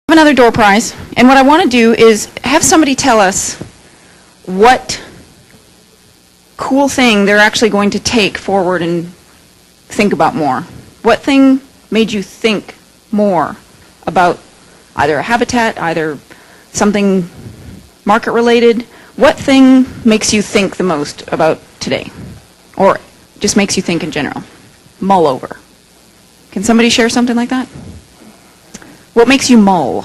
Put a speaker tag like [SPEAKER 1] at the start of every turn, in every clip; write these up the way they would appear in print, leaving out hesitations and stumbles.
[SPEAKER 1] Another door prize, and what I want to do is have somebody tell us what cool thing they're actually going to take forward and think about more. What thing made you think more about either a habitat, either something market related? What thing makes you think the most about today, or just makes you think in general? Mull over. Can somebody share something like that? What makes you mull?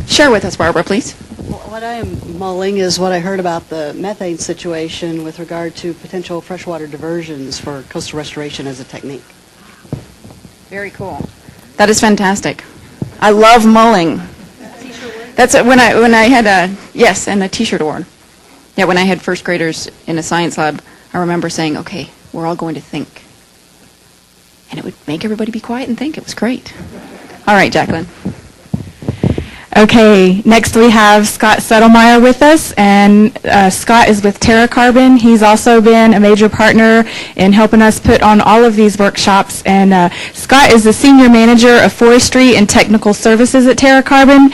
[SPEAKER 1] Share with us, Barbara, please.
[SPEAKER 2] Well, what I am mulling is what I heard about the methane situation with regard to potential freshwater diversions for coastal restoration as a technique.
[SPEAKER 1] Very cool. That is fantastic. I love mulling. That's when I had yes, and the T-shirt award. Yeah, when I had first graders in a science lab, I remember saying, "Okay, we're all going to think," and it would make everybody be quiet and think. It was great. All right, Jacqueline.
[SPEAKER 3] Okay, next we have Scott Settelmyer with us, and Scott is with TerraCarbon. He's also been a major partner in helping us put on all of these workshops, and Scott is the Senior Manager of Forestry and Technical Services at TerraCarbon,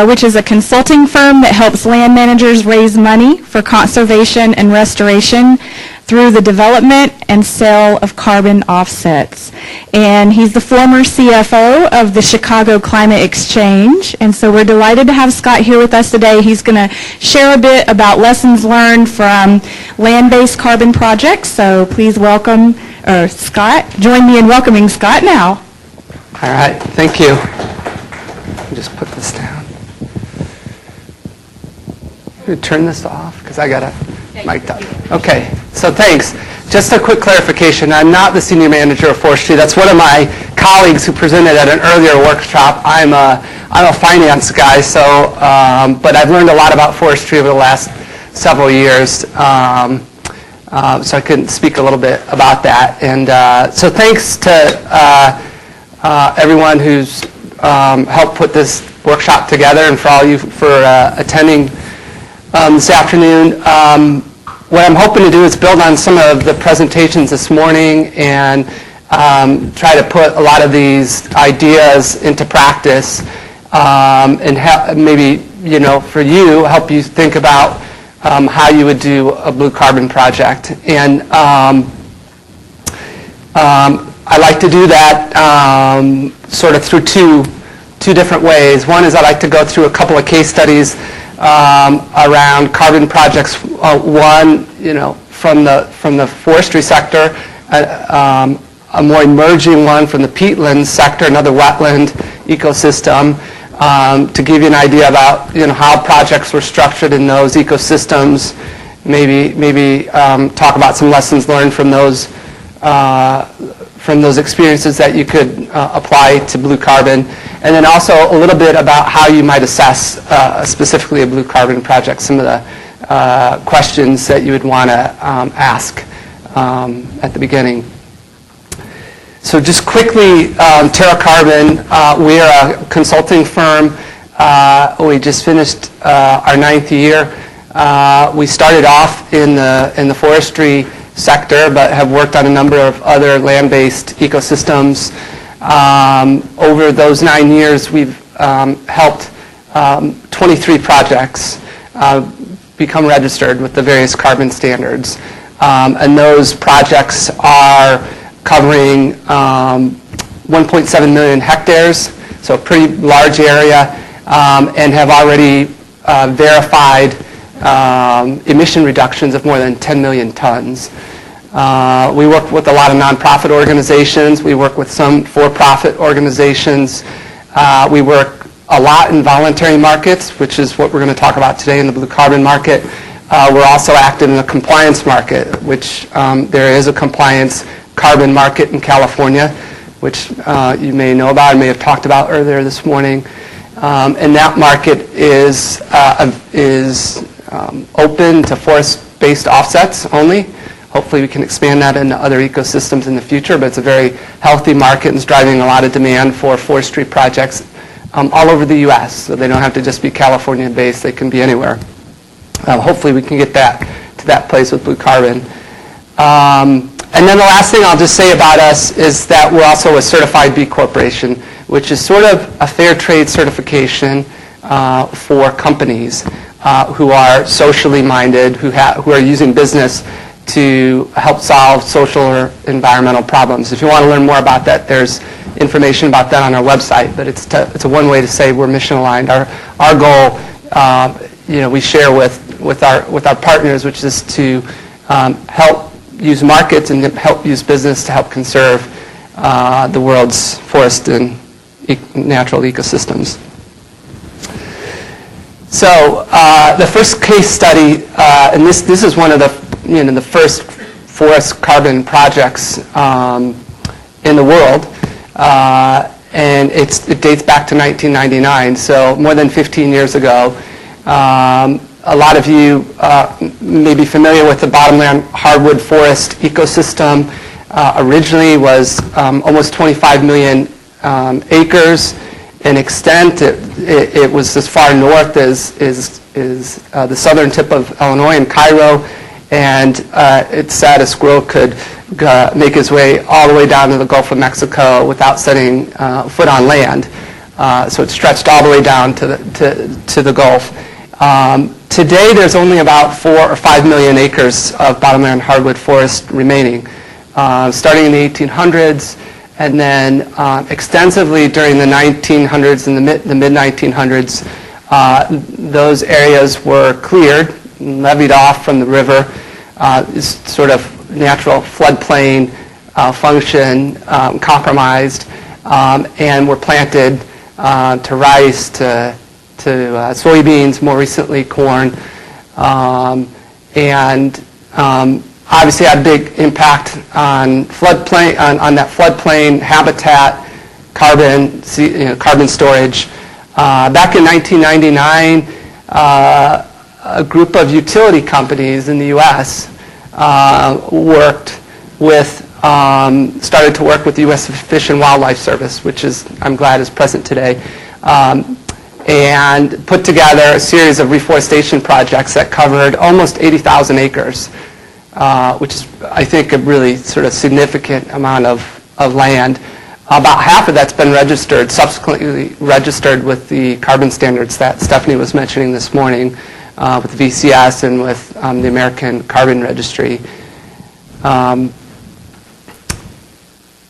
[SPEAKER 3] which is a consulting firm that helps land managers raise money for conservation and restoration through the development and sale of carbon offsets. And he's the former CFO of the Chicago Climate Exchange, and so we're delighted to have Scott here with us today. He's going to share a bit about lessons learned from land-based carbon projects, so please welcome Scott. Join me in welcoming Scott now.
[SPEAKER 4] All right, thank you. Let me just put this down. I'm going to turn this off because I got a mic up. Okay, so thanks. Just a quick clarification. I'm not the Senior Manager of Forestry. That's one of my colleagues who presented at an earlier workshop. I'm a finance guy, so but I've learned a lot about forestry over the last several years. So I couldn't speak a little bit about that. And so thanks to everyone who's helped put this workshop together, and for all you for attending this afternoon. What I'm hoping to do is build on some of the presentations this morning and try to put a lot of these ideas into practice and maybe, for you, help you think about how you would do a blue carbon project. And I like to do that sort of through two different ways. One is I like to go through a couple of case studies around carbon projects. One, from the forestry sector, a more emerging one from the Peatlands sector, another wetland ecosystem, to give you an idea about how projects were structured in those ecosystems. Maybe talk about some lessons learned from those experiences that you could apply to blue carbon. And then also a little bit about how you might assess specifically a blue carbon project, some of the questions that you would want to ask at the beginning. So just quickly, TerraCarbon, we are a consulting firm. We just finished our 9th year. We started off in the forestry sector, but have worked on a number of other land-based ecosystems. Over those 9 years, we've helped 23 projects become registered with the various carbon standards. And those projects are covering 1.7 million hectares, so a pretty large area, and have already verified emission reductions of more than 10 million tons. We work with a lot of nonprofit organizations. We work with some for-profit organizations. We work a lot in voluntary markets, which is what we're going to talk about today in the blue carbon market. We're also active in the compliance market, which there is a compliance carbon market in California, which you may know about and may have talked about earlier this morning. And that market is open to forest-based offsets only. Hopefully we can expand that into other ecosystems in the future, but it's a very healthy market and is driving a lot of demand for forestry projects all over the U.S., so they don't have to just be California-based, they can be anywhere. Hopefully we can get that to that place with blue carbon. And then the last thing I'll just say about us is that we're also a certified B Corporation, which is sort of a fair trade certification for companies who are socially minded, who are using business to help solve social or environmental problems. If you want to learn more about that, there's information about that on our website, but it's a one way to say we're mission aligned. Our goal, we share with our partners, which is to help use markets and help use business to help conserve the world's forest and natural ecosystems. So the first case study, and this is one of the first forest carbon projects in the world, and it dates back to 1999, so more than 15 years ago. A lot of you may be familiar with the bottomland hardwood forest ecosystem. Originally was almost 25 million acres in extent. It was as far north as the southern tip of Illinois and Cairo, and it said a squirrel could make his way all the way down to the Gulf of Mexico without setting foot on land. So it stretched all the way down to the Gulf. Today, there's only about 4 or 5 million acres of bottomland hardwood forest remaining, starting in the 1800s, and then extensively during the 1900s and the mid-1900s. Those areas were cleared, levied off from the river, sort of natural floodplain function, compromised, and were planted to rice, to soybeans, more recently corn, and obviously had a big impact on floodplain, on that floodplain habitat, carbon storage. Back in 1999, a group of utility companies in the U.S. started to work with the U.S. Fish and Wildlife Service, which I'm glad is present today, and put together a series of reforestation projects that covered almost 80,000 acres, which is, I think, a really sort of significant amount of land. About half of that's been subsequently registered with the carbon standards that Stephanie was mentioning this morning, with the VCS and with the American Carbon Registry.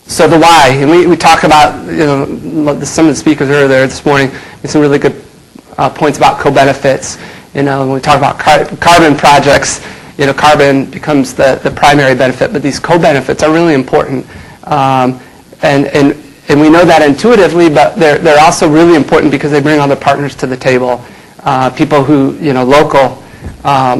[SPEAKER 4] So the why, and we talk about, some of the speakers earlier this morning made some really good points about co-benefits. When we talk about carbon projects, carbon becomes the primary benefit, but these co-benefits are really important. And we know that intuitively, but they're also really important because they bring other partners to the table. People who, local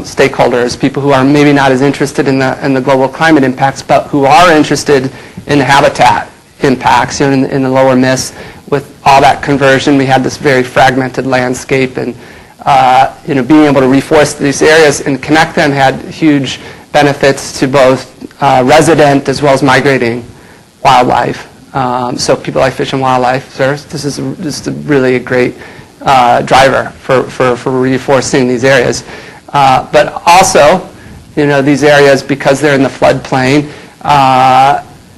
[SPEAKER 4] stakeholders, people who are maybe not as interested in the global climate impacts, but who are interested in the habitat impacts, in the lower Miss. With all that conversion, we had this very fragmented landscape, and being able to reforest these areas and connect them had huge benefits to both resident as well as migrating wildlife. So people like Fish and Wildlife Service, this is really a great driver for reforesting these areas. But also, these areas, because they're in the floodplain,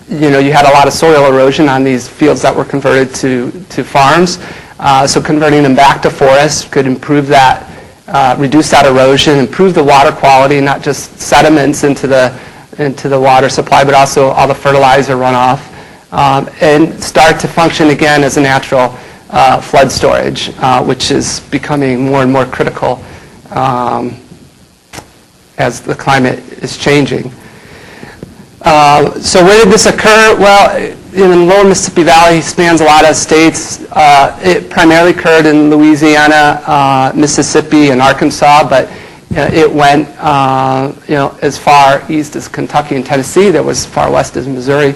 [SPEAKER 4] you had a lot of soil erosion on these fields that were converted to farms. So converting them back to forests could improve that, reduce that erosion, improve the water quality, not just sediments into the water supply, but also all the fertilizer runoff, and start to function again as a natural flood storage, which is becoming more and more critical as the climate is changing. So where did this occur? Well, in the lower Mississippi Valley spans a lot of states. It primarily occurred in Louisiana, Mississippi, and Arkansas, but it went as far east as Kentucky and Tennessee. There was as far west as Missouri.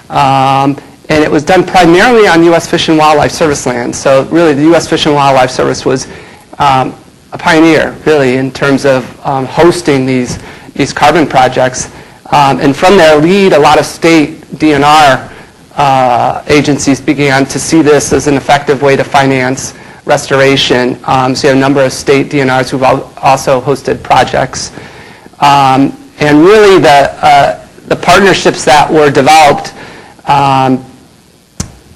[SPEAKER 4] And it was done primarily on U.S. Fish and Wildlife Service land. So really the U.S. Fish and Wildlife Service was a pioneer, really, in terms of hosting these carbon projects. And from their lead, a lot of state DNR agencies began to see this as an effective way to finance restoration. So you have a number of state DNRs who've also hosted projects. And really the partnerships that were developed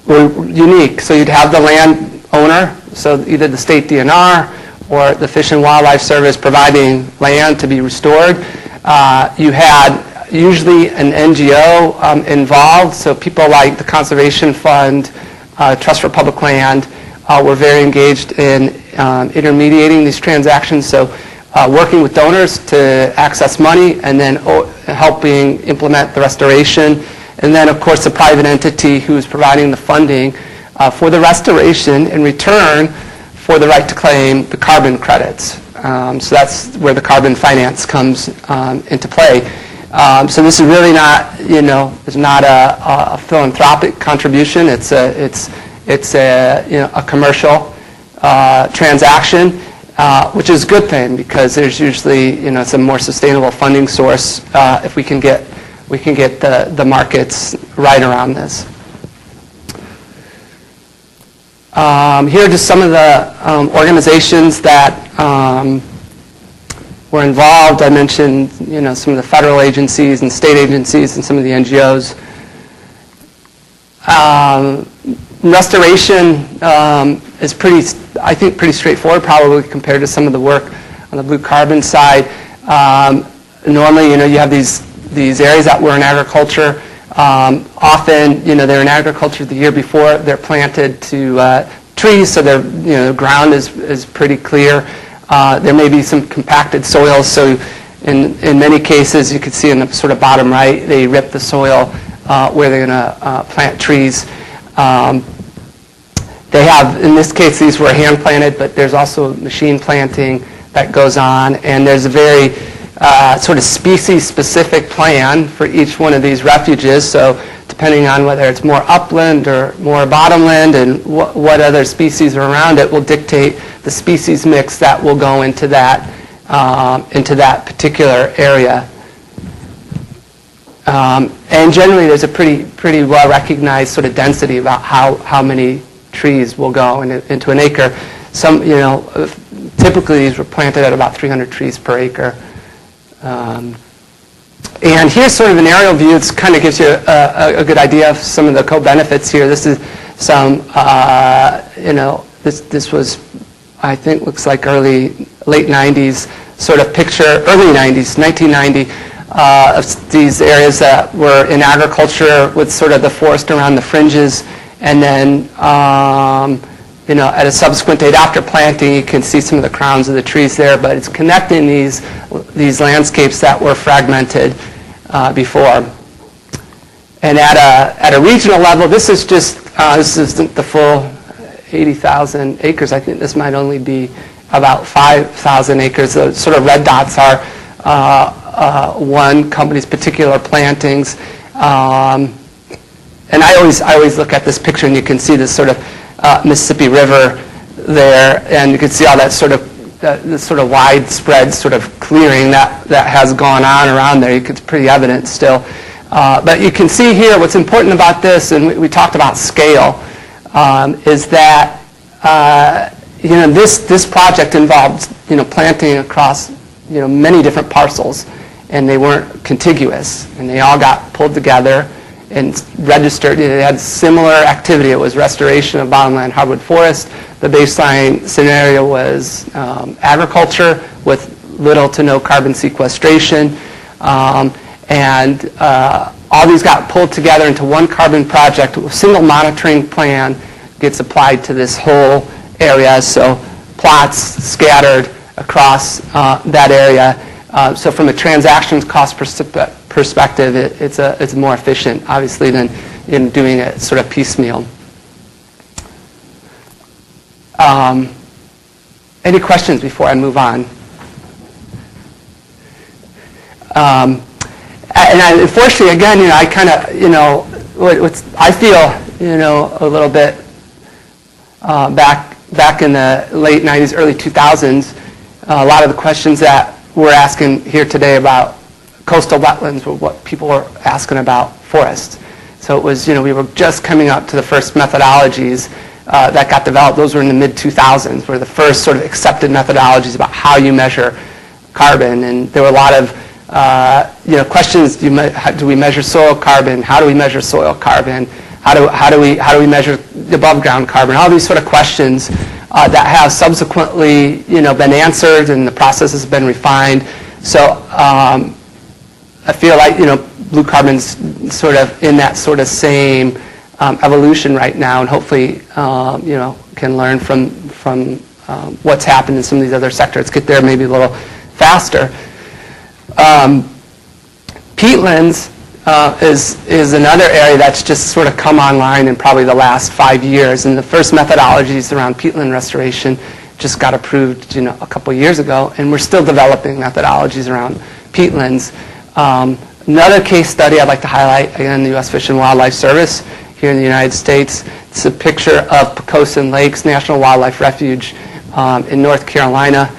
[SPEAKER 4] were unique. So you'd have the landowner, so either the state DNR or the Fish and Wildlife Service providing land to be restored. You had usually an NGO involved, so people like the Conservation Fund, Trust for Public Land, were very engaged in intermediating these transactions, so working with donors to access money and then helping implement the restoration. And then, of course, the private entity who is providing the funding for the restoration in return for the right to claim the carbon credits. So that's where the carbon finance comes into play. So this is really not, it's not a philanthropic contribution. It's a commercial transaction, which is a good thing because there's usually, it's a more sustainable funding source if we can get the markets right around this. Here are just some of the organizations that were involved. I mentioned, some of the federal agencies and state agencies and some of the NGOs. Restoration is pretty straightforward, probably compared to some of the work on the blue carbon side. Normally, you have these areas that were in agriculture. Often, they're in agriculture the year before they're planted to trees, so the ground is pretty clear. There may be some compacted soils, so in many cases, you can see in the sort of bottom right, they rip the soil where they're going to plant trees. They have, in this case, these were hand planted, but there's also machine planting that goes on, and there's a very sort of species-specific plan for each one of these refuges. So depending on whether it's more upland or more bottomland and what other species are around it will dictate the species mix that will go into that particular area. And generally, there's a pretty well-recognized sort of density about how many trees will go into an acre. Some, typically these were planted at about 300 trees per acre. And here's sort of an aerial view. It kind of gives you a good idea of some of the co-benefits here. This is some, this was, I think, looks like late 90s sort of picture, early 90s, 1990, of these areas that were in agriculture with sort of the forest around the fringes. And then, at a subsequent date after planting, you can see some of the crowns of the trees there, but it's connecting these landscapes that were fragmented before. And at a regional level, this is just, this isn't the full 80,000 acres. I think this might only be about 5,000 acres. The sort of red dots are one company's particular plantings. And I always look at this picture, and you can see this sort of Mississippi River there, and you can see all that sort of this sort of widespread sort of clearing that has gone on around there. It's pretty evident still. But you can see here what's important about this, and we talked about scale, is that this project involved planting across many different parcels, and they weren't contiguous, and they all got pulled together and registered. They had similar activity. It was restoration of bottomland hardwood forest. The baseline scenario was agriculture with little to no carbon sequestration. And all these got pulled together into one carbon project. A single monitoring plan gets applied to this whole area. So plots scattered across that area. So from a transactions cost perspective, it's more efficient, obviously, than in doing it sort of piecemeal. Any questions before I move on? And unfortunately, again, I kind of, I feel, a little bit back in the late 90s, early 2000s, a lot of the questions that we're asking here today about coastal wetlands were what people were asking about forests. So it was, we were just coming up to the first methodologies that got developed. Those were in the mid-2000s, were the first sort of accepted methodologies about how you measure carbon. And there were a lot of questions, do we measure soil carbon? How do we measure soil carbon? How do we measure above ground carbon? All these sort of questions that have subsequently been answered and the process has been refined. So I feel like blue carbon's sort of in that sort of same evolution right now, and hopefully can learn from what's happened in some of these other sectors, get there maybe a little faster. Peatlands is another area that's just sort of come online in probably the last 5 years, and the first methodologies around peatland restoration just got approved a couple years ago, and we're still developing methodologies around peatlands. Another case study I'd like to highlight, again, the U.S. Fish and Wildlife Service here in the United States. It's a picture of Pocosin Lakes National Wildlife Refuge in North Carolina.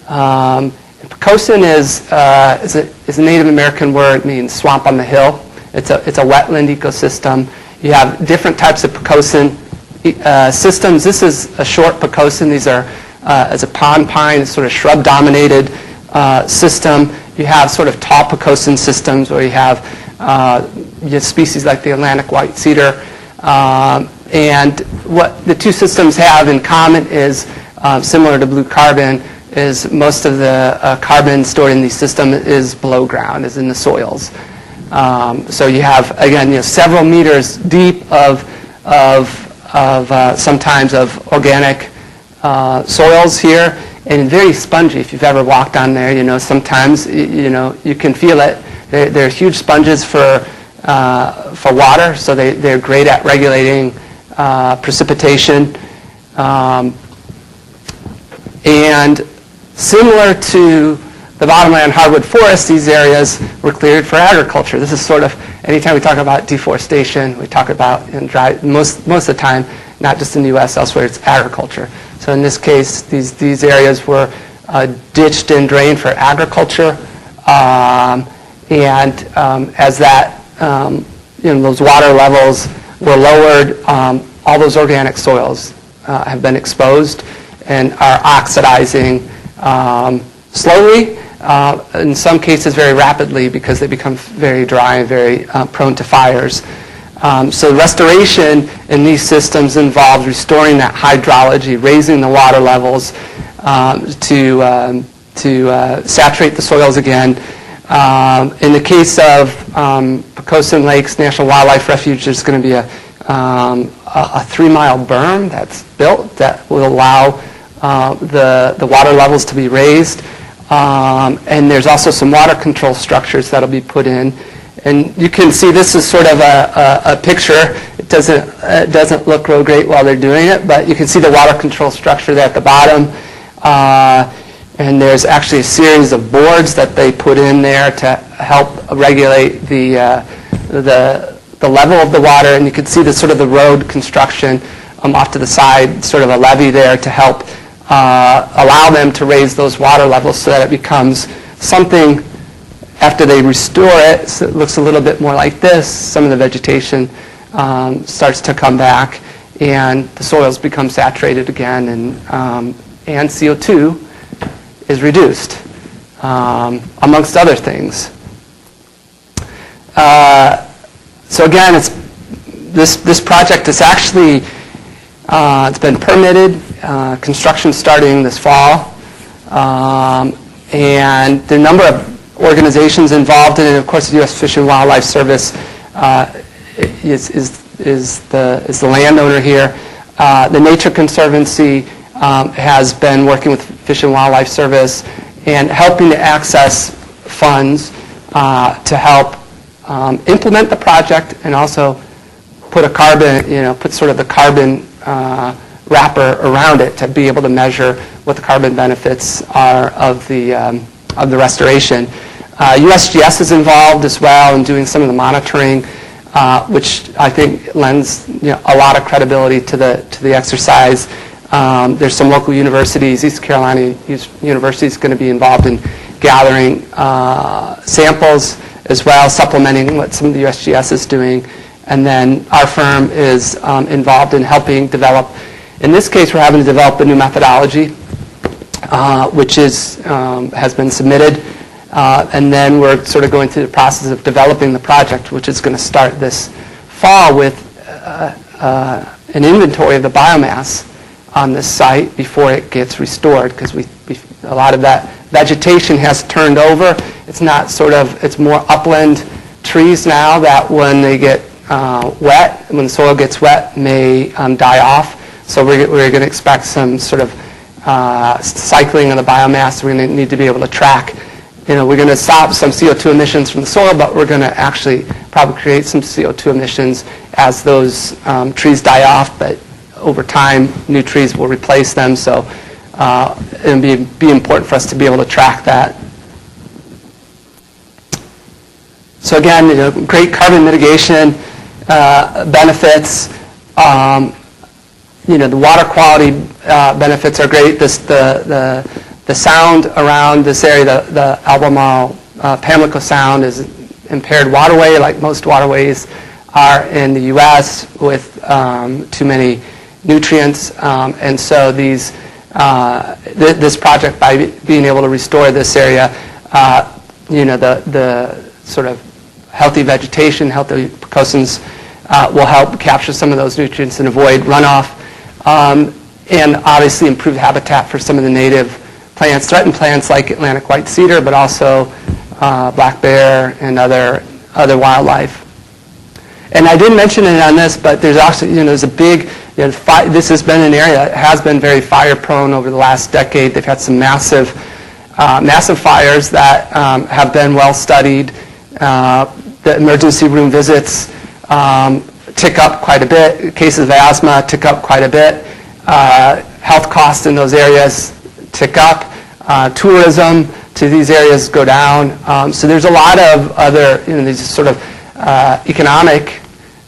[SPEAKER 4] Pocosin is a Native American word. It means swamp on the hill. It's a wetland ecosystem. You have different types of Pocosin systems. This is a short Pocosin. These are as a pond pine, it's sort of shrub-dominated system. You have sort of tall Pocosin systems where you have species like the Atlantic white cedar. And what the two systems have in common is, similar to blue carbon, is most of the carbon stored in these systems is below ground, is in the soils. So you have, again, several meters deep of sometimes of organic soils here, and very spongy. If you've ever walked on there, sometimes you can feel it. They're huge sponges for water, so they're great at regulating precipitation. And similar to the bottomland hardwood forest, these areas were cleared for agriculture. This is sort of, anytime we talk about deforestation, we talk about most of the time, not just in the U.S., elsewhere, it's agriculture. So in this case, these areas were ditched and drained for agriculture, and as that, those water levels were lowered, all those organic soils have been exposed and are oxidizing slowly, in some cases very rapidly, because they become very dry and very prone to fires. So restoration in these systems involves restoring that hydrology, raising the water levels to saturate the soils again. In the case of Pocosin Lakes National Wildlife Refuge, there's going to be a 3-mile berm that's built that will allow the water levels to be raised. And there's also some water control structures that'll be put in. And you can see this is sort of a picture. It doesn't look real great while they're doing it, but you can see the water control structure there at the bottom. And there's actually a series of boards that they put in there to help regulate the level of the water. And you can see the sort of the road construction off to the side, sort of a levee there to help allow them to raise those water levels so that it becomes something. After they restore it, so it looks a little bit more like this. Some of the vegetation starts to come back, and the soils become saturated again, and CO2 is reduced, amongst other things. So again, this project is actually it's been permitted. Construction starting this fall, and the number of organizations involved in it. Of course, the U.S. Fish and Wildlife Service is the landowner here. The Nature Conservancy has been working with Fish and Wildlife Service and helping to access funds to help implement the project and also put put sort of the carbon wrapper around it to be able to measure what the carbon benefits are of the restoration. USGS is involved as well in doing some of the monitoring, which I think lends a lot of credibility to the exercise. There's some local universities. East Carolina University is going to be involved in gathering samples as well, supplementing what some of the USGS is doing. And then our firm is involved in helping develop. In this case, we're having to develop a new methodology, which has been submitted. And then we're sort of going through the process of developing the project, which is going to start this fall with an inventory of the biomass on this site before it gets restored, because a lot of that vegetation has turned over. It's not it's more upland trees now that when they get wet, when the soil gets wet, may die off. So we're going to expect some sort of cycling of the biomass. We're going to need to be able to track. We're going to stop some CO2 emissions from the soil, but we're going to actually probably create some CO2 emissions as those trees die off. But over time, new trees will replace them. So it'll be important for us to be able to track that. So again, great carbon mitigation benefits. The water quality benefits are great. The sound around this area, the Albemarle Pamlico Sound, is impaired waterway, like most waterways are in the U.S. with too many nutrients. And so this project, by being able to restore this area, the sort of healthy vegetation, healthy Pocosins will help capture some of those nutrients and avoid runoff, and obviously improve habitat for some of the native plants, threatened plants like Atlantic white cedar, but also black bear and other wildlife. And I didn't mention it on this, but there's also, there's a big, this has been an area that has been very fire prone over the last decade. They've had some massive fires that have been well studied. The emergency room visits tick up quite a bit. Cases of asthma tick up quite a bit. Health costs in those areas tick up. Tourism to these areas go down. So there's a lot of other, these sort of economic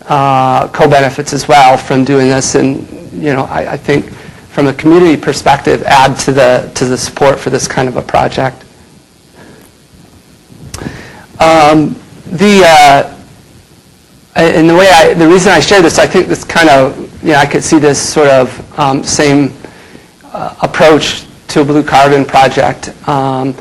[SPEAKER 4] co-benefits as well from doing this, and I think from a community perspective, add to the support for this kind of a project. And the reason I share this, I think this kind of, I could see this sort of same approach to a blue carbon project, and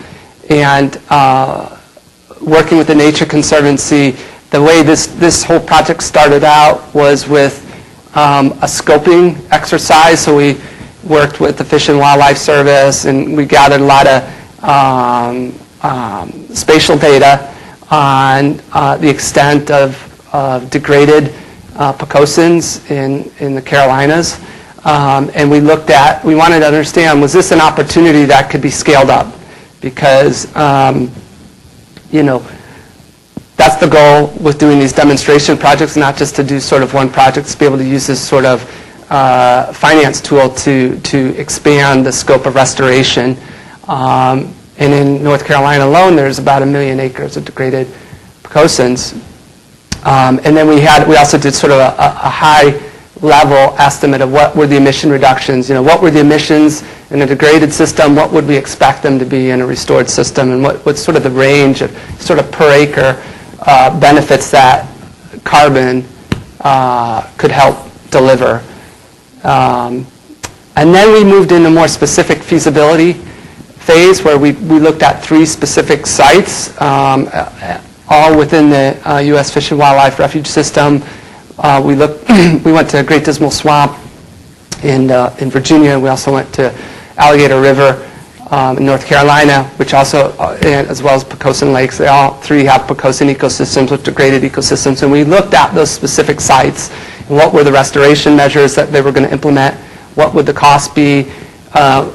[SPEAKER 4] working with the Nature Conservancy. The way this whole project started out was with a scoping exercise. So we worked with the Fish and Wildlife Service, and we gathered a lot of spatial data on the extent of degraded Pocosins in the Carolinas. And we wanted to understand, was this an opportunity that could be scaled up? Because, that's the goal with doing these demonstration projects, not just to do sort of one project, to be able to use this sort of finance tool to expand the scope of restoration. And in North Carolina alone, there's about 1 million acres of degraded Pocosins. And then we also did sort of a high-level estimate of what were the emission reductions. What were the emissions in a degraded system? What would we expect them to be in a restored system? And what's sort of the range of sort of per acre benefits that carbon could help deliver? And then we moved into more specific feasibility phase, where we looked at 3 specific sites, all within the U.S. Fish and Wildlife Refuge system. We went to Great Dismal Swamp in Virginia. We also went to Alligator River in North Carolina, which also, as well as Pocosin Lakes. They all 3 have Pocosin ecosystems with degraded ecosystems. And we looked at those specific sites and what were the restoration measures that they were going to implement, what would the cost be,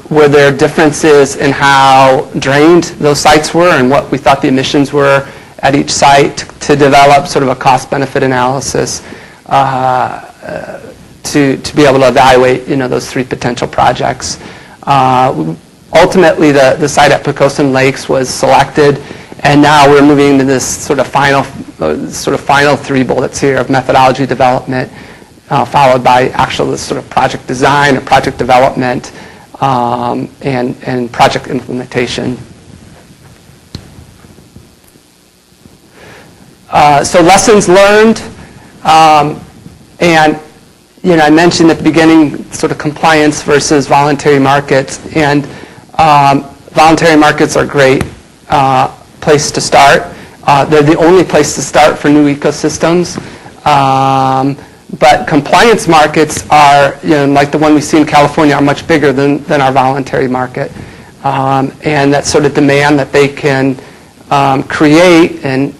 [SPEAKER 4] were there differences in how drained those sites were and what we thought the emissions were at each site, to develop sort of a cost-benefit analysis to be able to evaluate those 3 potential projects. Ultimately, the site at Pocosin Lakes was selected, and now we're moving into this sort of final 3 bullets here of methodology development, followed by actual sort of project design or project development, and project implementation. So lessons learned, and I mentioned at the beginning sort of compliance versus voluntary markets, and voluntary markets are great. place to start. They're the only place to start for new ecosystems. But compliance markets are, like the one we see in California, are much bigger than our voluntary market. And that sort of demand that they can create and,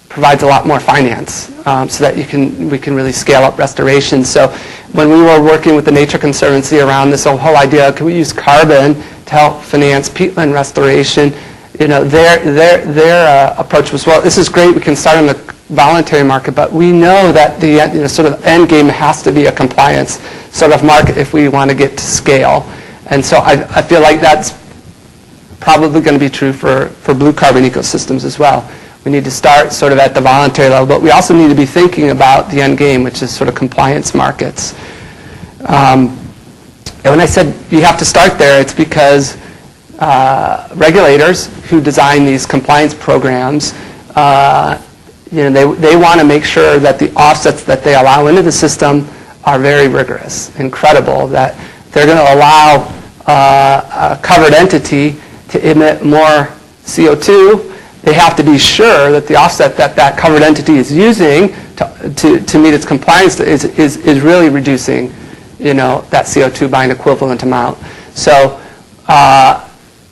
[SPEAKER 4] provides a lot more finance so that we can really scale up restoration. So when we were working with the Nature Conservancy around this whole idea, can we use carbon to help finance peatland restoration? Their approach was, well, this is great, we can start in the voluntary market, but we know that the sort of end game has to be a compliance sort of market if we want to get to scale. And so I feel like that's probably going to be true for blue carbon ecosystems as well. We need to start sort of at the voluntary level, but we also need to be thinking about the end game, which is sort of compliance markets. And when I said you have to start there, it's because regulators who design these compliance programs, they want to make sure that the offsets that they allow into the system are very rigorous and credible, that they're going to allow a covered entity to emit more CO2. They have to be sure that the offset that covered entity is using to meet its compliance is really reducing, that CO2 by an equivalent amount. So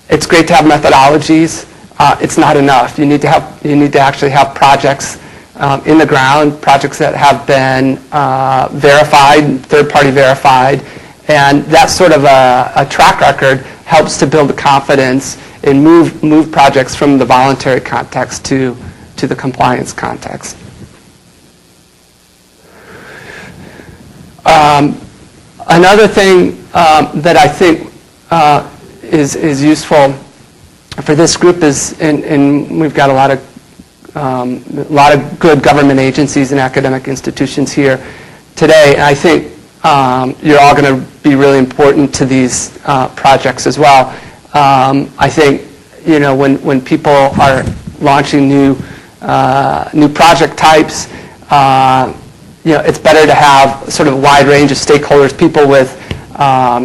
[SPEAKER 4] it's great to have methodologies. It's not enough. You need to actually have projects in the ground, projects that have been verified, third-party verified, and that sort of a track record helps to build the confidence and move projects from the voluntary context to the compliance context. Another thing that I think is useful for this group is, and we've got a lot of good government agencies and academic institutions here today, and I think you're all going to be really important to these projects as well. I think when people are launching new project types, it's better to have sort of a wide range of stakeholders, people with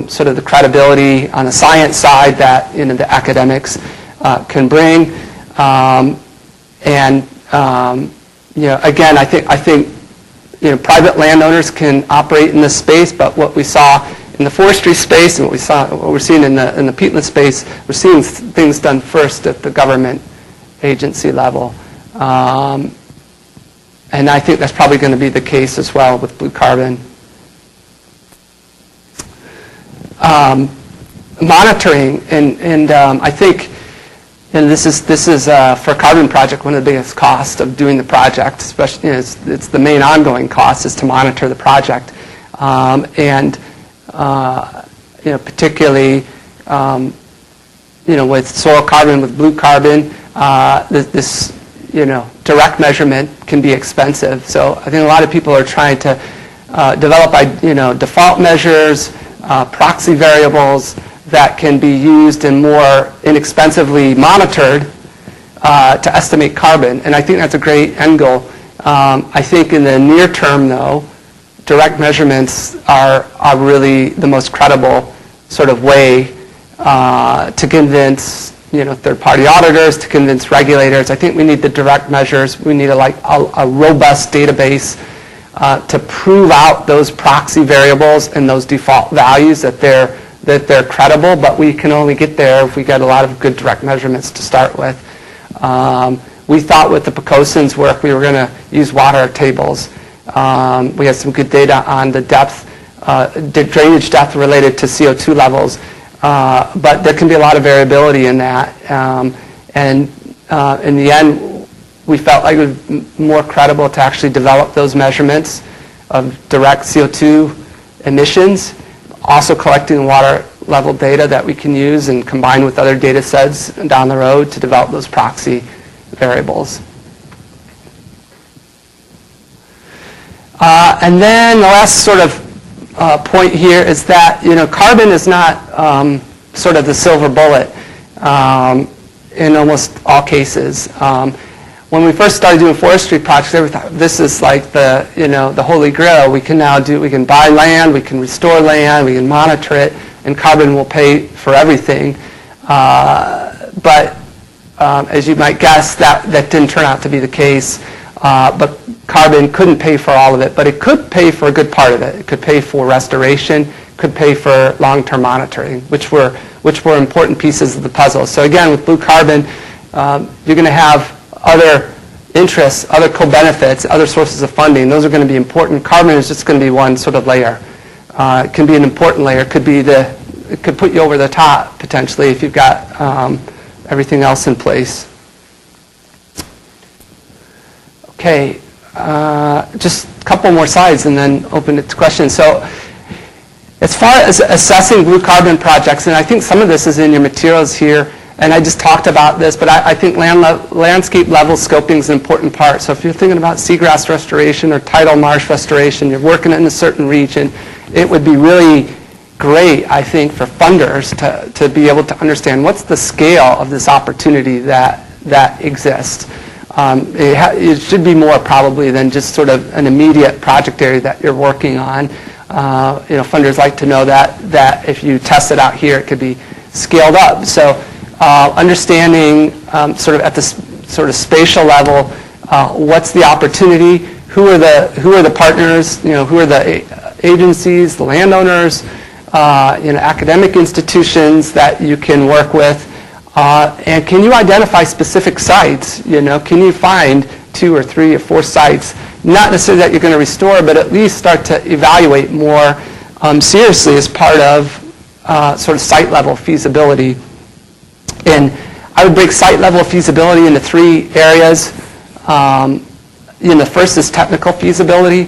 [SPEAKER 4] sort of the credibility on the science side that the academics can bring, and again, I think private landowners can operate in this space, but what we saw in the forestry space and what we're seeing in the peatland space, we're seeing things done first at the government agency level. And I think that's probably going to be the case as well with blue carbon. Monitoring, and I think this is for a carbon project one of the biggest costs of doing the project, especially it's the main ongoing cost is to monitor the project, and particularly with soil carbon, with blue carbon, this direct measurement can be expensive. So I think a lot of people are trying to develop default measures, proxy variables that can be used and more inexpensively monitored to estimate carbon. And I think that's a great end goal. I think in the near term, though, direct measurements are really the most credible sort of way to convince third-party auditors, to convince regulators. I think we need the direct measures. We need a robust database to prove out those proxy variables and those default values that they're credible, but we can only get there if we get a lot of good direct measurements to start with. We thought with the Pocosin's work we were going to use water tables. We had some good data on the depth, drainage depth related to CO2 levels, but there can be a lot of variability in that. And in the end, we felt like it was more credible to actually develop those measurements of direct CO2 emissions, also collecting water level data that we can use and combine with other data sets down the road to develop those proxy variables. And then the last sort of point here is that carbon is not sort of the silver bullet in almost all cases. When we first started doing forestry projects, everyone thought this is like the holy grail. We can buy land, we can restore land, we can monitor it, and carbon will pay for everything. as you might guess, that didn't turn out to be the case. But carbon couldn't pay for all of it, but it could pay for a good part of it. It could pay for restoration, could pay for long-term monitoring, which were important pieces of the puzzle. So again, with blue carbon, you're going to have other interests, other co-benefits, other sources of funding. Those are going to be important. Carbon is just going to be one sort of layer. It can be an important layer. It could put you over the top, potentially, if you've got everything else in place. Okay, just a couple more slides and then open it to questions. So as far as assessing blue carbon projects, and I think some of this is in your materials here, and I just talked about this, but I think landscape level scoping is an important part. So if you're thinking about seagrass restoration or tidal marsh restoration, you're working in a certain region, it would be really great, I think, for funders to be able to understand what's the scale of this opportunity that exists. It should be more probably than just sort of an immediate project area that you're working on. Funders like to know that if you test it out here, it could be scaled up. So understanding sort of at the sort of spatial level, what's the opportunity? Who are the partners? Who are the agencies, the landowners, academic institutions that you can work with? And can you identify specific sites? Can you find 2 or 3 or 4 sites, not necessarily that you're going to restore, but at least start to evaluate more seriously as part of sort of site level feasibility? And I would break site level feasibility into 3 areas. The first is technical feasibility.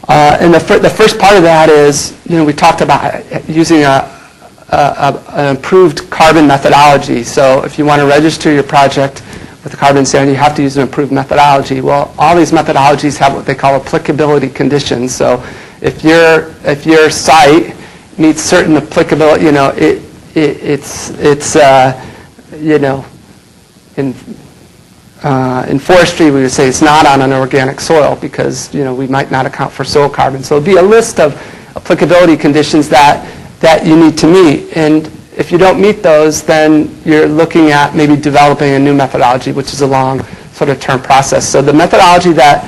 [SPEAKER 4] And the first part of that is, we talked about using an improved carbon methodology. So if you want to register your project with the carbon standard, you have to use an improved methodology. Well, all these methodologies have what they call applicability conditions. So if your site meets certain applicability, in forestry, we would say it's not on an organic soil because, we might not account for soil carbon. So it'll be a list of applicability conditions that you need to meet. And if you don't meet those, then you're looking at maybe developing a new methodology, which is a long sort of term process. So the methodology that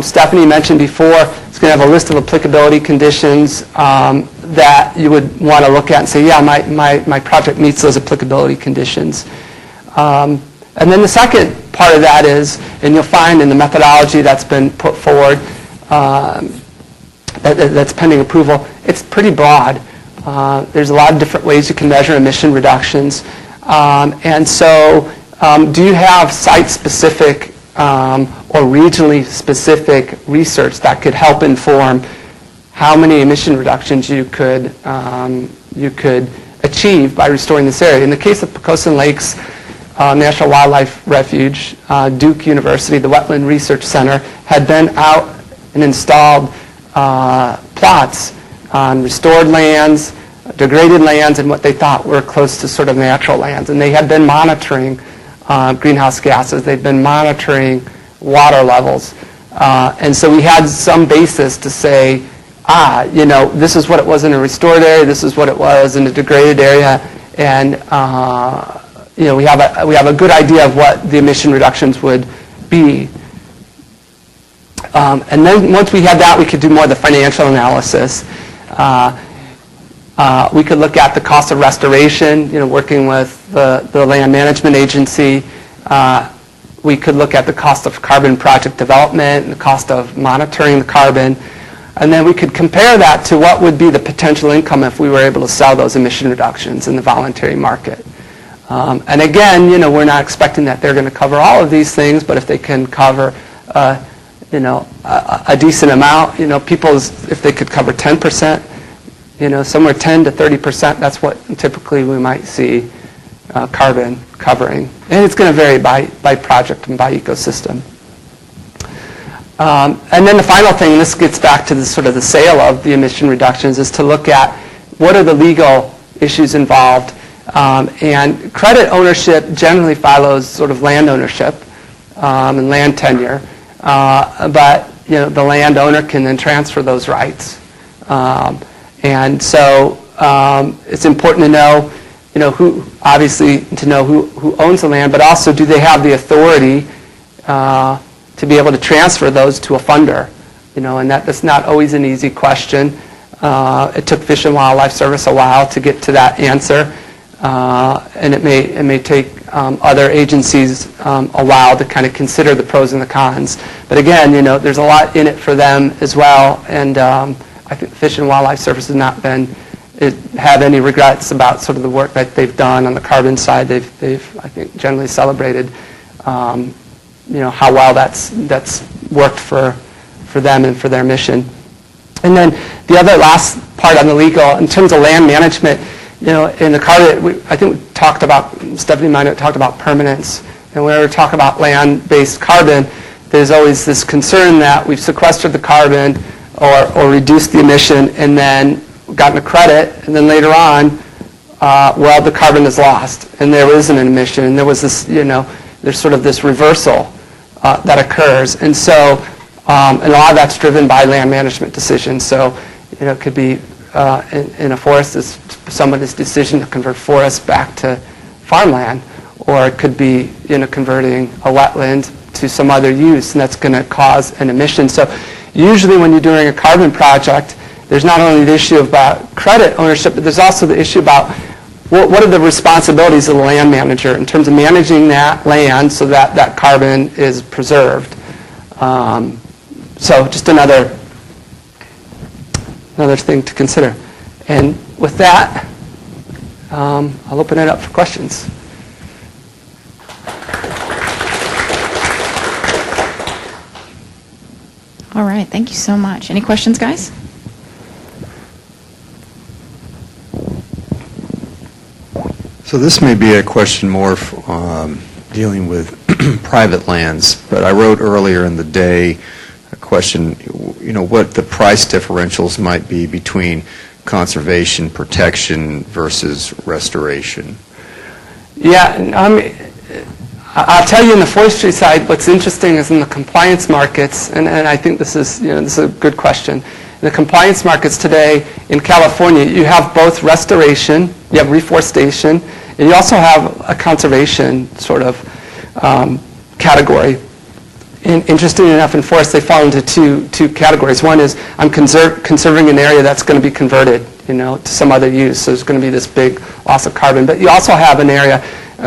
[SPEAKER 4] Stephanie mentioned before is going to have a list of applicability conditions that you would want to look at and say, yeah, my project meets those applicability conditions. And then the second part of that is, and you'll find in the methodology that's been put forward, that's pending approval, it's pretty broad. There's a lot of different ways you can measure emission reductions. And so do you have site-specific or regionally specific research that could help inform how many emission reductions you could achieve by restoring this area? In the case of Pocosin Lakes National Wildlife Refuge, Duke University, the Wetland Research Center, had been out and installed plots on restored lands, degraded lands, and what they thought were close to sort of natural lands. And they had been monitoring greenhouse gases. They'd been monitoring water levels. And so we had some basis to say, this is what it was in a restored area, this is what it was in a degraded area, and we have a good idea of what the emission reductions would be. And then once we had that, we could do more of the financial analysis. We could look at the cost of restoration, working with the land management agency. We could look at the cost of carbon project development and the cost of monitoring the carbon. And then we could compare that to what would be the potential income if we were able to sell those emission reductions in the voluntary market. And again, we're not expecting that they're going to cover all of these things, but if they can cover, a decent amount, if they could cover 10%, somewhere 10 to 30%, that's what typically we might see carbon covering. And it's going to vary by project and by ecosystem. And then the final thing, and this gets back to the sort of the sale of the emission reductions, is to look at what are the legal issues involved. And credit ownership generally follows sort of land ownership and land tenure. But the landowner can then transfer those rights. And so it's important to know, who, obviously, to know who owns the land, but also do they have the authority to be able to transfer those to a funder? And that's not always an easy question. It took Fish and Wildlife Service a while to get to that answer, and it may take other agencies a while to kind of consider the pros and the cons. But again, there's a lot in it for them as well, and I think Fish and Wildlife Service has not have any regrets about sort of the work that they've done on the carbon side. They've I think, generally celebrated, how well that's worked for them and for their mission. And then the other last part on the legal, in terms of land management, in the carbon, I think we talked about, Stephanie might have talked about permanence, and whenever we talk about land-based carbon, there's always this concern that we've sequestered the carbon or reduced the emission and then gotten a credit, and then later on, the carbon is lost, and there isn't an emission, and there was this, there's sort of this reversal that occurs, and so, and a lot of that's driven by land management decisions. So, it could be in a forest, is somebody's decision to convert forests back to farmland, or it could be, converting a wetland to some other use, and that's going to cause an emission. So, usually when you're doing a carbon project, there's not only the issue about credit ownership, but there's also the issue about what are the responsibilities of the land manager in terms of managing that land so that that carbon is preserved. So just another thing to consider. And with that, I'll open it up for questions.
[SPEAKER 1] All right, thank you so much. Any questions, guys?
[SPEAKER 5] So this may be a question more dealing with private lands, but I wrote earlier in the day a question, what the price differentials might be between conservation, protection versus restoration.
[SPEAKER 4] Yeah, I'll tell you in the forestry side, what's interesting is in the compliance markets, and I think this is a good question. In the compliance markets today in California, you have both restoration, you have reforestation, and you also have a conservation sort of category. And interestingly enough, in forests, they fall into two categories. One is I'm conserving an area that's going to be converted, to some other use. So there's going to be this big loss of carbon. But you also have an area,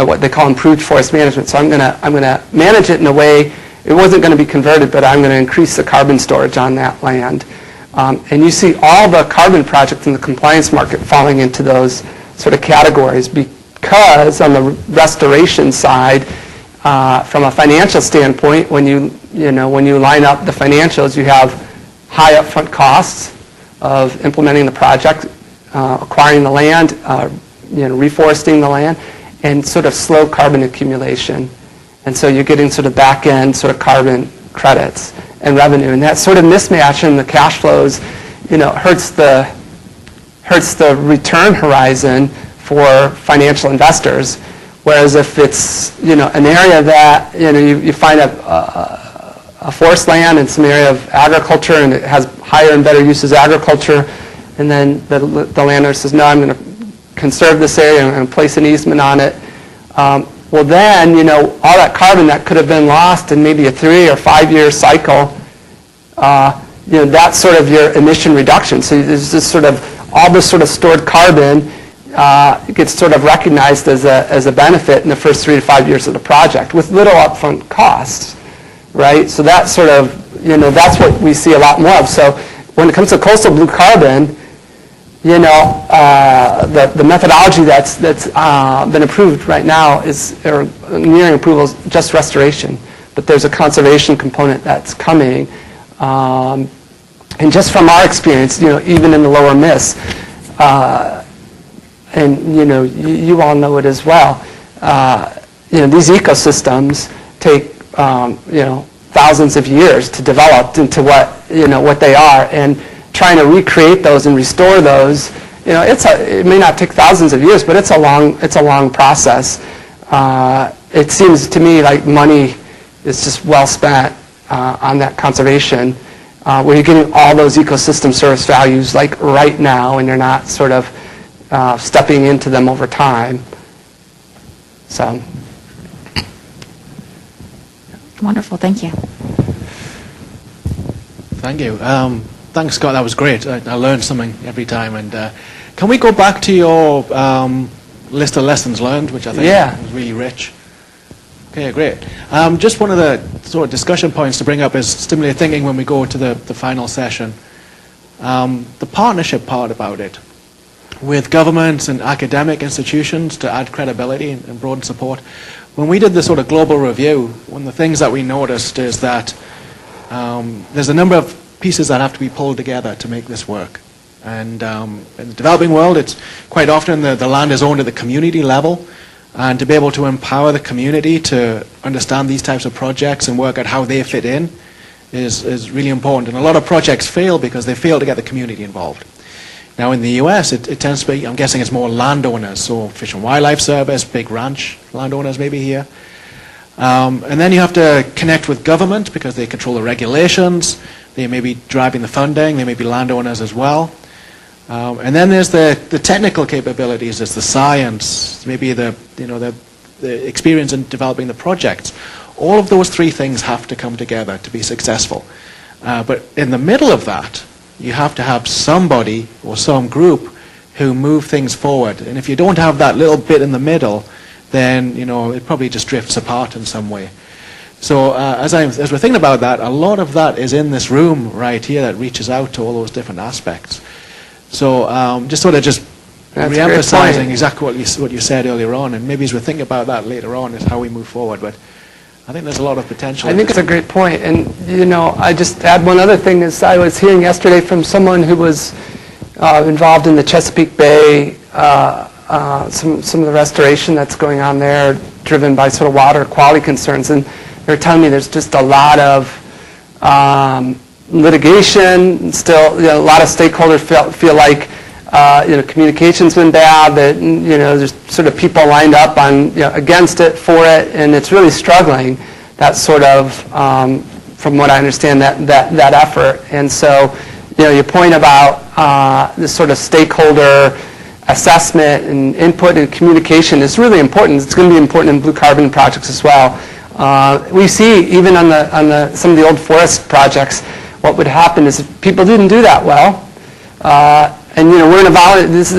[SPEAKER 4] what they call improved forest management. So I'm going to manage it in a way it wasn't going to be converted, but I'm going to increase the carbon storage on that land. And you see all the carbon projects in the compliance market falling into those sort of categories because on the restoration side, from a financial standpoint, when you line up the financials, you have high upfront costs of implementing the project, acquiring the land, reforesting the land, and sort of slow carbon accumulation. And so you're getting sort of back-end sort of carbon credits and revenue. And that sort of mismatch in the cash flows, hurts the return horizon for financial investors. Whereas if it's, an area that, you find a forest land and some area of agriculture and it has higher and better uses agriculture, and then the landowner says, no, I'm going to conserve this area, I'm going to place an easement on it. Well then, all that carbon that could have been lost in maybe a 3 or 5 year cycle, that's sort of your emission reduction. So there's this sort of, all this sort of stored carbon gets sort of recognized as a benefit in the first 3 to 5 years of the project with little upfront costs, right? So that's sort of, that's what we see a lot more of. So when it comes to coastal blue carbon, the methodology that's been approved right now or nearing approval is just restoration, but there's a conservation component that's coming. And just from our experience, even in the lower Miss, and you all know it as well, these ecosystems take thousands of years to develop into what they are, and trying to recreate those and restore those, it may not take thousands of years, but it's a long process. It seems to me like money is just well spent on that conservation, where you're getting all those ecosystem service values like right now, and you're not sort of stepping into them over time. So.
[SPEAKER 3] Wonderful, thank you.
[SPEAKER 6] Thank you. Thanks, Scott. That was great. I learned something every time. And can we go back to your list of lessons learned, which I think was really rich? Okay, great. Just one of the sort of discussion points to bring up is stimulated thinking when we go to the final session. The partnership part about it with governments and academic institutions to add credibility and broaden support. When we did the sort of global review, one of the things that we noticed is that there's a number of pieces that have to be pulled together to make this work. And in the developing world, it's quite often the land is owned at the community level, and to be able to empower the community to understand these types of projects and work out how they fit in is really important. And a lot of projects fail because they fail to get the community involved. Now in the US, it tends to be, I'm guessing it's more landowners, so Fish and Wildlife Service, big ranch landowners maybe here. And then you have to connect with government because they control the regulations, they may be driving the funding, they may be landowners as well. And then there's the technical capabilities, there's the science, maybe the experience in developing the projects. All of those three things have to come together to be successful. But in the middle of that, you have to have somebody or some group who move things forward. And if you don't have that little bit in the middle, then it probably just drifts apart in some way. So as we're thinking about that, a lot of that is in this room right here that reaches out to all those different aspects. So just re-emphasizing exactly what you said earlier on, and maybe as we think about that later on is how we move forward. But I think there's a lot of potential.
[SPEAKER 4] I think it's a great point. And I just add one other thing is I was hearing yesterday from someone who was involved in the Chesapeake Bay, some of the restoration that's going on there, driven by sort of water quality concerns, and they're telling me there's just a lot of litigation. Still, a lot of stakeholders feel like communication's been bad. That there's sort of people lined up on against it, for it, and it's really struggling. That sort of, from what I understand, that effort. And so, your point about this sort of stakeholder assessment and input and communication is really important. It's going to be important in blue carbon projects as well. We see even on some of the old forest projects, what would happen is if people didn't do that well, and we're in a this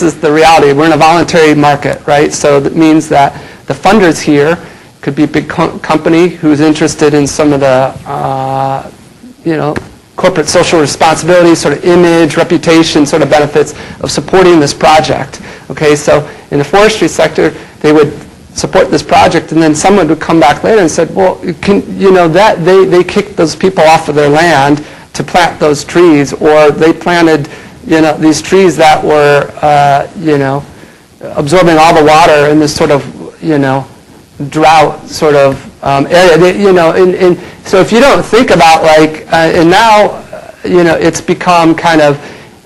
[SPEAKER 4] is the reality. We're in a voluntary market, right? So that means that the funders here could be a big company who's interested in some of the corporate social responsibility, sort of image, reputation, sort of benefits of supporting this project. Okay, so in the forestry sector, they would support this project, and then someone would come back later and said, well, that they kicked those people off of their land to plant those trees, or they planted these trees that were absorbing all the water in this sort of drought sort of area. So if you don't think about and now it's become kind of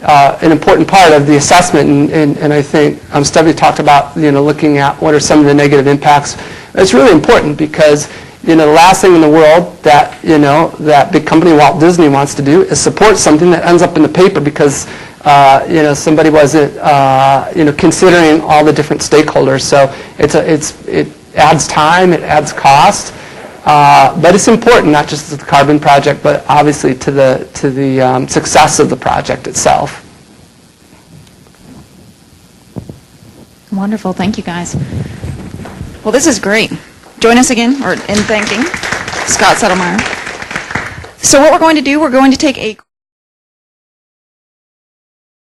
[SPEAKER 4] an important part of the assessment, and I think Stevie talked about looking at what are some of the negative impacts. It's really important because the last thing in the world that that big company Walt Disney wants to do is support something that ends up in the paper because somebody wasn't considering all the different stakeholders. So it adds time, it adds cost. But it's important not just to the carbon project, but obviously to the success of the project itself.
[SPEAKER 1] Wonderful. Thank you, guys. Well, this is great. Join us again in thanking Scott Settelmyer. So what we're going to do, we're going to take a